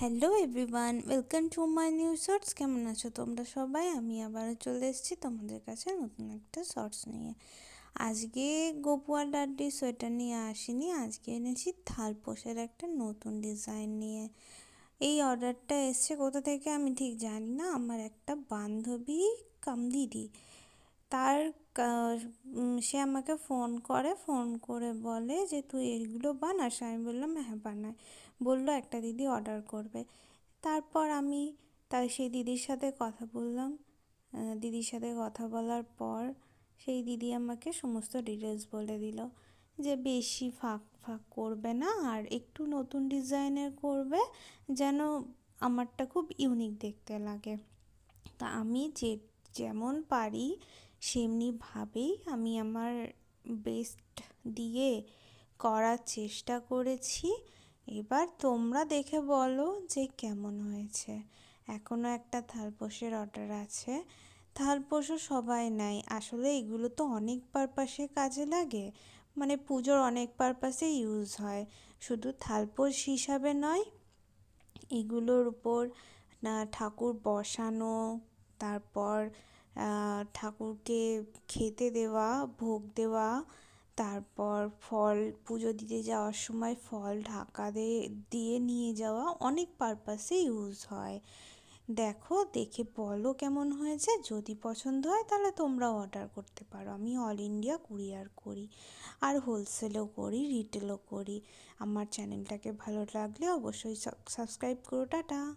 Hello everyone, welcome to my new shorts. কেমন আছো তোমরা সবাই? আমি আবারও চলে এসেছি তোমাদের কাছে নতুন একটা শর্টস নিয়ে। আজকে গোপুয়া ডাড্ডি সোয়েটার নিয়ে আসিনি, আজকে এনেছি থালপোষের একটা নতুন ডিজাইন নিয়ে। এই অর্ডারটা এসছে কোথা থেকে আমি ঠিক জানি না। আমার একটা বান্ধবী কাম দিদি, তার সে আমাকে ফোন করে বলে যে তুই এগুলো বানাস। আমি বললাম হ্যাঁ বানাই। বললো একটা দিদি অর্ডার করবে। তারপর আমি সেই দিদির সাথে কথা বললাম। দিদির সাথে কথা বলার পর সেই দিদি আমাকে সমস্ত ডিটেলস বলে দিল যে বেশি ফাঁক ফাঁক করবে না আর একটু নতুন ডিজাইনের করবে, যেন আমারটা খুব ইউনিক দেখতে লাগে। তা আমি যেমন পারি সেমনিভাবেই আমি আমার বেস্ট দিয়ে করার চেষ্টা করেছি। এবার তোমরা দেখে বলো যে কেমন হয়েছে। এখনও একটা থালপোষের অর্ডার আছে। থালপোষও সবাই নেয়, আসলে এগুলো তো অনেক পারপাসে কাজে লাগে, মানে পুজোর অনেক পারপাসে ইউজ হয়, শুধু থালপোষ হিসাবে নয়। এগুলোর উপর ঠাকুর বসানো, তারপর ঠাকুরকে খেতে দেওয়া, ভোগ দেওয়া, তারপর ফল পুজো দিতে যাওয়ার সময় ফল ঢাকা দিয়ে নিয়ে যাওয়া, অনেক পারপাসে ইউজ হয়। দেখে বলো কেমন হয়েছে। যদি পছন্দ হয় তাহলে তোমরাও অর্ডার করতে পারো। আমি অল ইন্ডিয়া কুরিয়ার করি, আর হোলসেলও করি, রিটেলও করি। আমার চ্যানেলটাকে ভালো লাগলে অবশ্যই সাবস্ক্রাইব করো। টাটা।